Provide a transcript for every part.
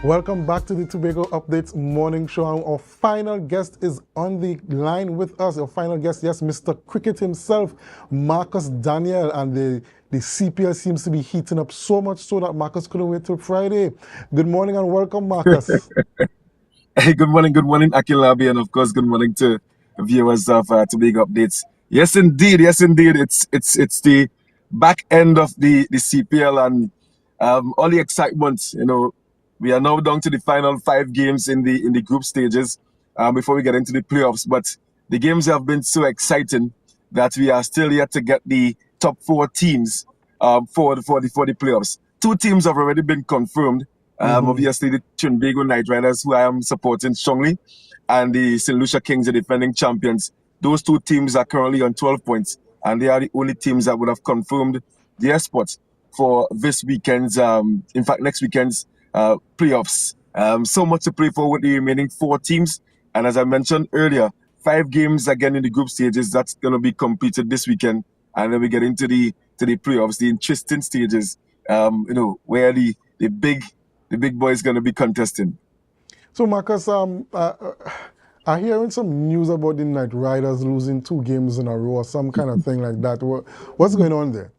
Welcome back to the Tobago Updates morning show. Our final guest is on the line with us. Our final guest, yes, Mr. Cricket himself, Marcus Daniel. And the CPL seems to be heating up so much so that Marcus couldn't wait till Friday. Good morning and welcome, Marcus. Hey, good morning, Akinlabi, and of course, good morning to viewers of Tobago Updates. Yes, indeed. It's the back end of the CPL and all the excitement. We are now down to the final 5 games in the group stages before we get into the playoffs. But the games have been so exciting that we are still yet to get the top 4 teams for the playoffs. 2 teams have already been confirmed. Obviously, the Tobago Knight Riders, who I am supporting strongly, and the St. Lucia Kings, the defending champions. Those 2 teams are currently on 12 points, and they are the only teams that would have confirmed their spots for this weekend's, in fact, next weekend's playoffs. So much to play for with the remaining 4 teams. And as I mentioned earlier, 5 games again in the group stages. That's going to be completed this weekend. And then we get into the playoffs, the interesting stages, where the big boy is going to be contesting. So, Marcus, I'm hearing some news about the Knight Riders losing 2 games in a row or some kind of thing like that. What's going on there?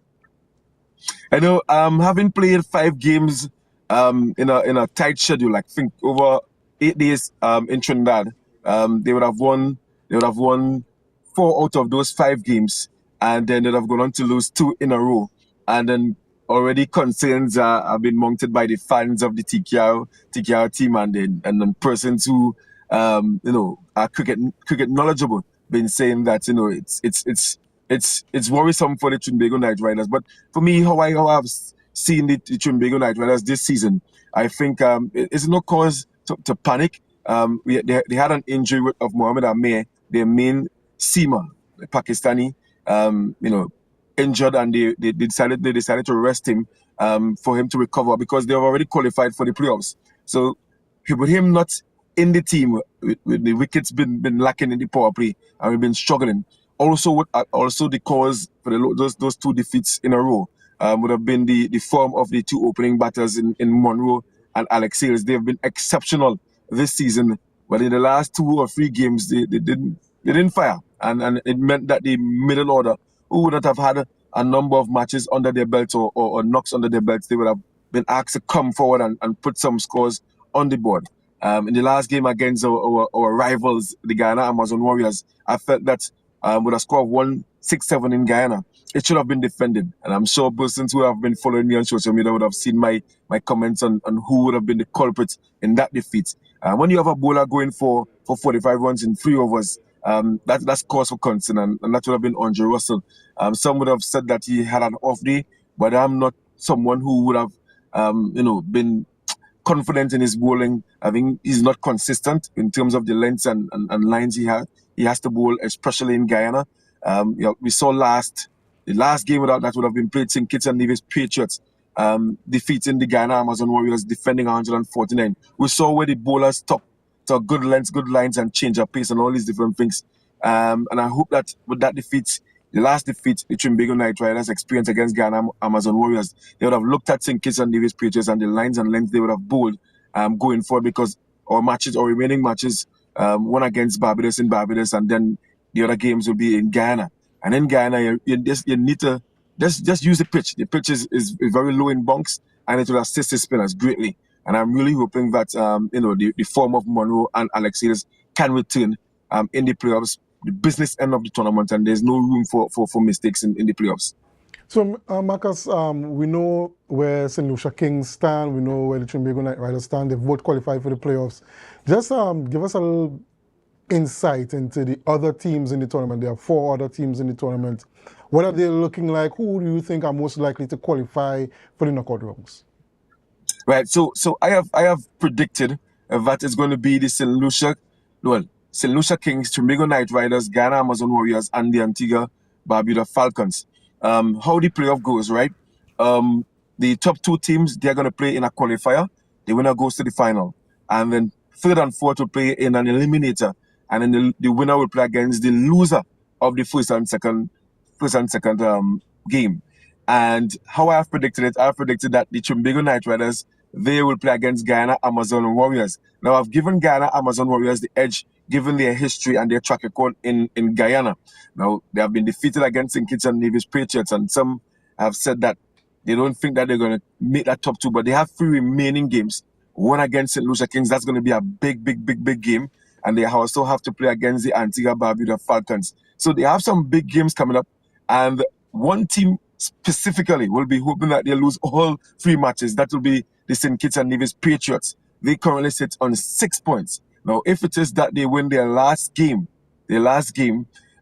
I know, having played 5 games in a tight schedule, I think over 8 days in Trinidad, they would have won 4 out of those 5 games, and then they'd have gone on to lose 2 in a row. And then already concerns have been mounted by the fans of the TKR team and then persons who are cricket knowledgeable, been saying that it's worrisome for the Tobago Knight Riders. But for me, how I've seen the Tobago Knight Riders this season, I think it's no cause to panic. They had an injury of Mohamed Amir, their main seamer, the Pakistani, injured, and they decided to rest him for him to recover because they have already qualified for the playoffs. So with him not in the team, with the wickets been lacking in the power play, and we've been struggling. Also the cause for those 2 defeats in a row would have been the form of the 2 opening batters in Monroe and Alex Hales. They have been exceptional this season, but in the last 2 or 3 games they didn't fire, and it meant that the middle order, who would not have had a number of matches under their belts or knocks under their belts, they would have been asked to come forward and put some scores on the board. In the last game against our rivals, the Guyana Amazon Warriors, I felt that with a score of 167 in Guyana, it should have been defended. And I'm sure persons who have been following me on social media would have seen my comments on who would have been the culprit in that defeat. When you have a bowler going for 45 runs in 3 overs, that's cause for concern, and that would have been Andre Russell. Some would have said that he had an off day, but I'm not someone who would have been confident in his bowling. I think he's not consistent in terms of the lengths and lines he has. He has to bowl, especially in Guyana. We saw the last game that would have been played, St. Kitts and Nevis Patriots defeating the Guyana Amazon Warriors, defending 149. We saw where the bowlers stuck to good lengths, good lines, and change of pace and all these different things. And I hope that with that defeat, the last defeat the Tobago Knight Riders experienced against Ghana Amazon Warriors, they would have looked at St. Kitts and Nevis Patriots and the lines and lengths they would have bowled going forward, because our remaining matches, one against Barbados in Barbados, and then the other games will be in Guyana. And in Guyana, you need to just use the pitch. The pitch is very low in bunks, and it will assist the spinners greatly. And I'm really hoping that the form of Monroe and Alex Hales can return in the playoffs, the business end of the tournament, and there's no room for mistakes in the playoffs. So, Marcus, we know where St. Lucia Kings stand. We know where the Tobago Knight Riders stand. They've both qualified for the playoffs. Just give us a little insight into the other teams in the tournament. There are 4 other teams in the tournament. What are they looking like? Who do you think are most likely to qualify for the knockout rounds? Right. So I have predicted that it's going to be the St. Lucia Kings, Tobago Knight Riders, Ghana Amazon Warriors, and the Antigua Barbuda Falcons. How the playoff goes, right? The top 2 teams, they're going to play in a qualifier. The winner goes to the final, and then third and fourth will play in an eliminator, and then the winner will play against the loser of the first and second game. And how I've predicted it, I've predicted that the Tobago Knight Riders they will play against Guyana Amazon Warriors. Now, I've given Guyana Amazon Warriors the edge given their history and their track record in Guyana. Now, they have been defeated against St. Kitts and Nevis Patriots, and some have said that they don't think that they're going to make that top two, but they have 3 remaining games. One against St. Lucia Kings, that's going to be a big game. And they also have to play against the Antigua Barbuda Falcons. So they have some big games coming up. And one team specifically will be hoping that they lose all 3 matches. That will be the St. Kitts and Nevis Patriots. They currently sit on 6 points. Now, if it is that they win their last game, they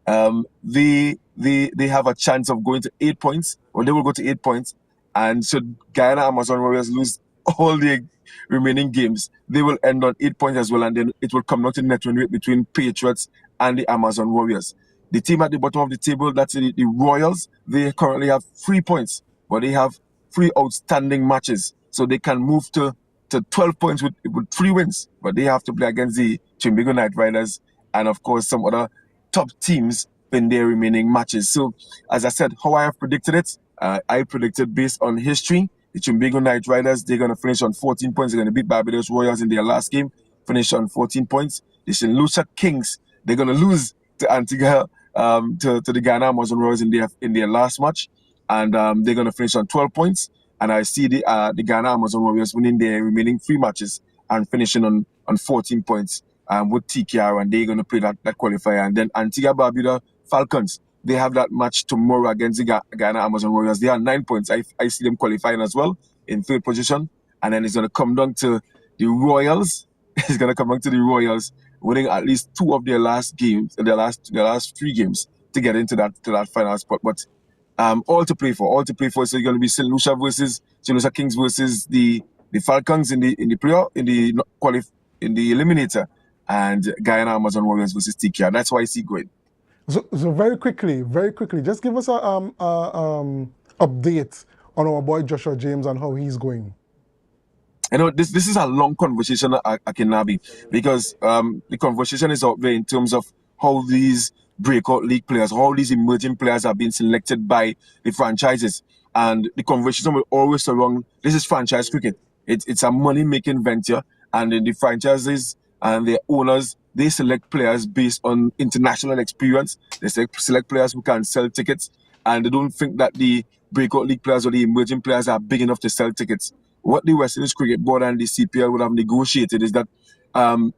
have a chance of going to 8 points, or they will go to 8 points. And should Guyana Amazon Warriors lose all the remaining games, they will end on 8 points as well, and then it will come down to net win rate between Patriots and the Amazon Warriors. The team at the bottom of the table, that's the Royals, they currently have 3 points, but they have 3 outstanding matches, so they can move to 12 points with 3 wins, but they have to play against the Tobago Knight Riders and, of course, some other top teams in their remaining matches. So, as I said, how I have predicted it, I predicted based on history. The Tobago Knight Riders, they're going to finish on 14 points. They're going to beat Barbados Royals in their last game, finish on 14 points. The St. Lucia Kings, they're going to lose to Antigua, to the Guyana Amazon Royals in their last match, and they're going to finish on 12 points. And I see the Guyana Amazon Warriors winning their remaining 3 matches and finishing on 14 points with TKR, and they're going to play that qualifier. And then Antigua Barbuda Falcons, they have that match tomorrow against the Guyana Amazon Warriors. They are 9 points. I see them qualifying as well in 3rd position. And then it's going to come down to the Royals. It's going to come down to the Royals winning at least 2 of their last games, their last 3 games to get into that final spot. But all to play for. So you're going to be St. Lucia Kings versus the Falcons in the eliminator, and Guyana Amazon Warriors versus TKR. That's why I see going. So very quickly, just give us a update on our boy Joshua James and how he's going. You know, this is a long conversation, Akinlabi, because the conversation is out there in terms of how these breakout league players, how these emerging players are being selected by the franchises. And the conversation will always surround, this is franchise cricket. It's a money-making venture, and the franchises and their owners, they select players based on international experience. They select players who can sell tickets, and they don't think that the breakout league players or the emerging players are big enough to sell tickets. What the West Indies Cricket Board and the CPL would have negotiated is that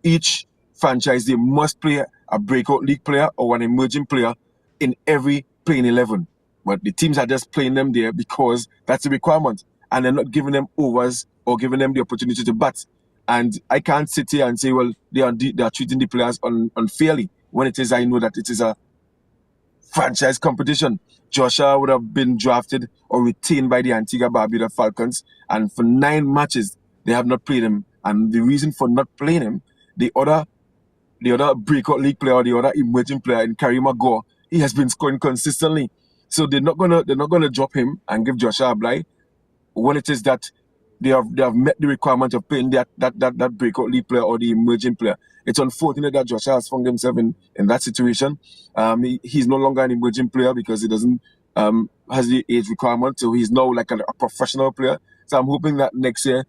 each franchise, they must play a breakout league player or an emerging player in every playing 11. But the teams are just playing them there because that's a requirement, and they're not giving them overs or giving them the opportunity to bat. And I can't sit here and say, well, they are treating the players unfairly, when it is, I know that it is a franchise competition. Joshua would have been drafted or retained by the Antigua Barbuda Falcons, and for 9 matches they have not played him. And the reason for not playing him, the other breakout league player or the other emerging player in Karima Gore, he has been scoring consistently. So they're not gonna drop him and give Joshua a bye when it is that they have met the requirement of playing that breakout league player or the emerging player. It's unfortunate that Joshua has found himself in that situation. He's no longer an emerging player because he doesn't has the age requirement, so he's now like a professional player. So I'm hoping that next year,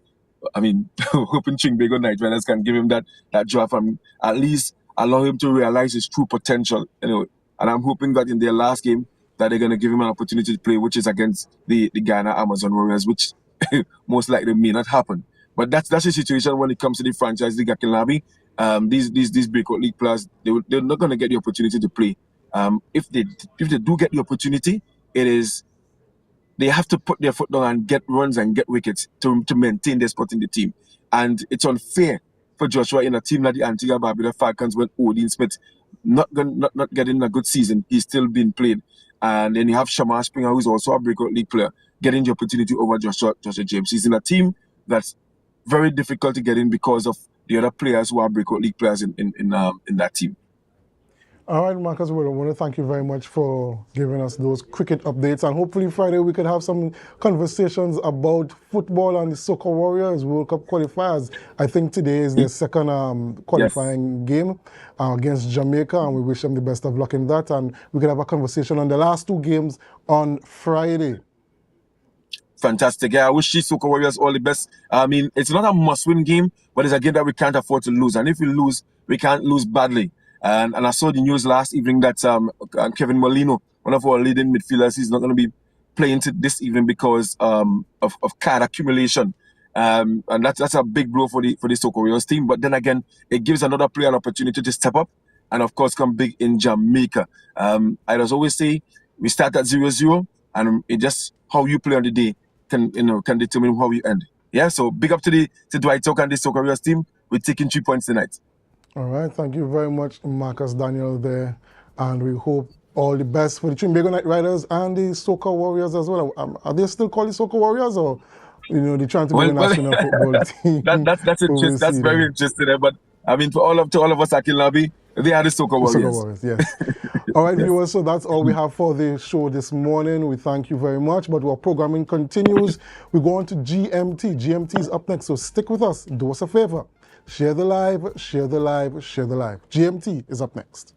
hoping Tobago Knight Riders can give him that draft and at least allow him to realize his true potential. And I'm hoping that in their last game that they're going to give him an opportunity to play, which is against the Guyana Amazon Warriors, which most likely may not happen. But that's the situation when it comes to the franchise league. Akinlabi, these breakout league players, they're not going to get the opportunity to play. If they do get the opportunity, it is they have to put their foot down and get runs and get wickets to maintain their spot in the team. And it's unfair for Joshua in a team like the Antigua Barbuda Falcons when Odin Smith not getting a good season. He's still being played. And then you have Shamar Springer, who's also a breakout league player, getting the opportunity over Joshua James. He's in a team that's very difficult to get in because of the other players who are breakout league players in that team. All right, Marcus, we want to thank you very much for giving us those cricket updates, and hopefully Friday we could have some conversations about football and the Soccer Warriors World Cup qualifiers. I think today is their second qualifying game against Jamaica, and we wish them the best of luck in that, and we could have a conversation on the last 2 games on Friday. Fantastic. Yeah, I wish these Soca Warriors all the best. I mean, it's not a must-win game, but it's a game that we can't afford to lose. And if we lose, we can't lose badly. And I saw the news last evening that Kevin Molino, one of our leading midfielders, he's not going to be playing this evening because of card accumulation. And that's a big blow for the Soca Warriors team. But then again, it gives another player an opportunity to step up and, of course, come big in Jamaica. I just always say we start at 0-0, and it just how you play on the day can determine how you end. Yeah, so big up to Dwight Talk and the Soca Warriors team. We're taking 3 points tonight. All right, thank you very much, Marcus Daniel there, and we hope all the best for the Tobago Night Riders and the Soca Warriors as well. Are they still called the Soca Warriors, or they're trying to be a national football team? That's interesting. That's very interesting. But I mean, to all of us, Akinlabi, they are the Soca Warriors. Soca Warriors, yes. All right, viewers, so that's all we have for the show this morning. We thank you very much, but our programming continues. We go on to GMT. GMT is up next, so stick with us. Do us a favor. Share the live, share the live, share the live. GMT is up next.